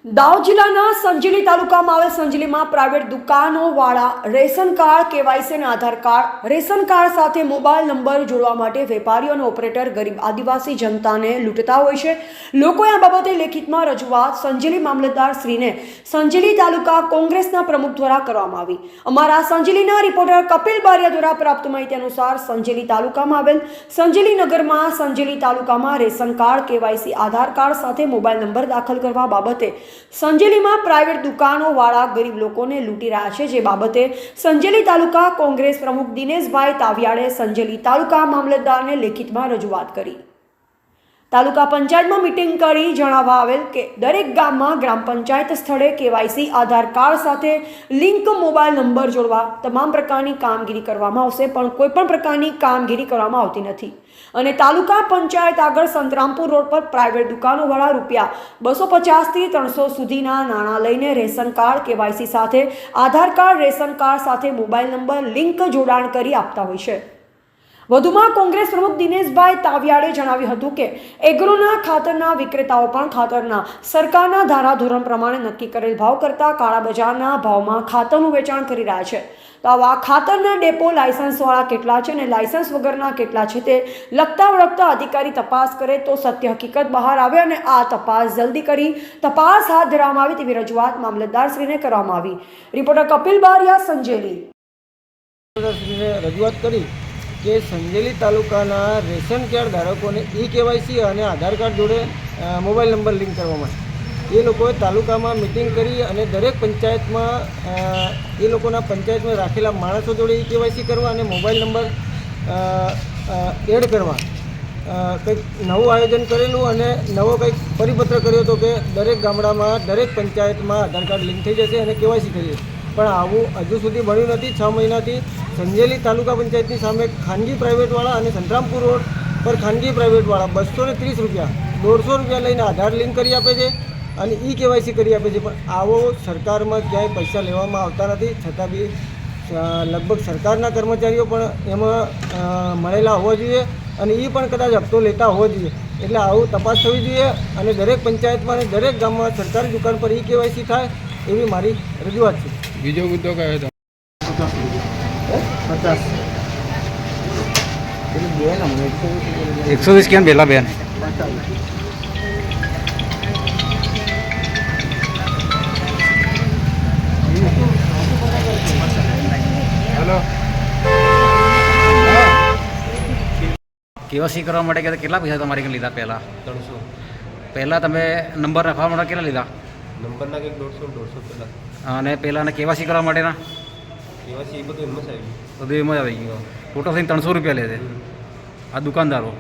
દાહોદ જિલ્લાના સંજેલી તાલુકામાં આવેલ સંજેલીમાં પ્રાઇવેટ દુકાનોવાળા રેશન કાર્ડ કેવાયસી અને આધાર કાર્ડ રેશન કાર્ડ સાથે મોબાઈલ નંબર જોડવા માટે વેપારીઓ અને ઓપરેટર ગરીબ આદિવાસી જનતાને લૂંટતા હોય છે। લોકોએ આ બાબતે લેખિતમાં રજૂઆત સંજેલી મામલતદાર શ્રીને સંજેલી તાલુકા કોંગ્રેસના પ્રમુખ દ્વારા કરવામાં આવી। અમારા સંજેલીના રિપોર્ટર કપિલ બારિયા દ્વારા પ્રાપ્ત માહિતી અનુસાર સંજેલી તાલુકામાં આવેલ સંજેલી નગરમાં સંજેલી તાલુકામાં રેશન કાર્ડ કેવાયસી આધાર કાર્ડ સાથે મોબાઈલ નંબર દાખલ કરવા બાબતે સંજેલીમાં પ્રાઇવેટ દુકાનોવાળા ગરીબ લોકોને લૂંટી રહ્યા છે। જે બાબતે સંજેલી તાલુકા કોંગ્રેસ પ્રમુખ દિનેશભાઈ તાવિયાડે સંજેલી તાલુકા મામલતદારને લેખિતમાં રજૂઆત કરી। તાલુકા પંચાયતમાં મીટિંગ કરી જણાવવા આવેલ કે દરેક ગામમાં ગ્રામ પંચાયત સ્થળે કેવાયસી આધાર કાર્ડ સાથે લિંક મોબાઈલ નંબર જોડવા તમામ પ્રકારની કામગીરી કરવામાં આવશે, પણ કોઈ પણ પ્રકારની કામગીરી કરવામાં આવતી નથી અને તાલુકા પંચાયત આગળ સંતરામપુર રોડ પર પ્રાઇવેટ દુકાનોવાળા રૂપિયા 250 થી 300 સુધીના નાણાં લઈને રેશન કાર્ડ કેવાયસી સાથે આધાર કાર્ડ રેશન કાર્ડ સાથે મોબાઈલ નંબર લિંક જોડાણ કરી આપતા હોય છે। વધુમાં કોંગ્રેસ પ્રમુખ દિનેશભાઈ તાવિયાડે જણાવ્યું હતું કે એગ્રોના ખાતરના વિક્રેતાઓ પણ ખાતરના સરકારના ધારાધોરણ પ્રમાણે નક્કી કરેલ ભાવ કરતાં કાળા બજારના ભાવમાં ખાતરનું વેચાણ કરી રહ્યા છે। તો આવા ખાતરના ડેપો લાયસન્સવાળા કેટલા છે અને લાયસન્સ વગરના કેટલા છે તે લગતા વળગતા અધિકારી તપાસ કરે તો સત્ય હકીકત બહાર આવે અને આ તપાસ જલ્દી કરી તપાસ હાથ ધરવામાં આવે તેવી રજૂઆત મામલતદારશ્રીને કરવામાં આવી। રિપોર્ટર કપિલ બારિયા, સંજેલી। રજૂઆત કરી કે સંજેલી તાલુકાના રેશન કાર્ડ ધારકોને કેવાયસી અને આધાર કાર્ડ જોડે મોબાઈલ નંબર લિંક કરવા માટે એ લોકોએ તાલુકામાં મિટિંગ કરી અને દરેક પંચાયતમાં એ લોકોના પંચાયતમાં રાખેલા માણસો જોડે કેવાયસી કરવા અને મોબાઈલ નંબર એડ કરવા કંઈક નવું આયોજન કરેલું અને નવો કંઈક પરિપત્ર કર્યો હતો કે દરેક ગામડામાં દરેક પંચાયતમાં આધાર કાર્ડ લિંક થઈ જશે અને કેવાયસી થઈ જશે, પણ આવું હજુ સુધી બન્યું નથી। 6 મહિનાથી સંજેલી તાલુકા પંચાયતની સામે ખાનગી પ્રાઇવેટવાળા અને સંતરામપુર રોડ પર ખાનગી પ્રાઇવેટવાળા 230 રૂપિયા 150 રૂપિયા લઈને આધાર લિંક કરી આપે છે અને કેવાયસી કરી આપે છે, પણ આવો સરકારમાં ક્યાંય પૈસા લેવામાં આવતા નથી। છતાં બી લગભગ સરકારના કર્મચારીઓ પણ એમાં મળેલા હોવા જોઈએ અને એ પણ કદાચ હપ્તો લેતા હોવો જોઈએ। એટલે આવું તપાસ થવી જોઈએ અને દરેક પંચાયતમાં અને દરેક ગામમાં સરકારી દુકાન પર કેવાયસી થાય એવી મારી રજૂઆત છે। બીજો મુદ્દો કયો હતો? 50 120 કેમ પહેલા બેન? હેલો, કેવાયસી કરવા માટે કેટલા પૈસા તમારે લીધા? પહેલાં 300 પહેલાં તમે નંબર રાખવા માટે કેટલા લીધા? નંબરના કંઈક 150 પહેલાં અને પહેલાં કેવાયસી કરવા માટેના કેવાયસી એ બધું એમ જ આવી બધું એમ જ આવી ગયું। ટોટલ થઈને 300 રૂપિયા લે છે આ દુકાનદારો।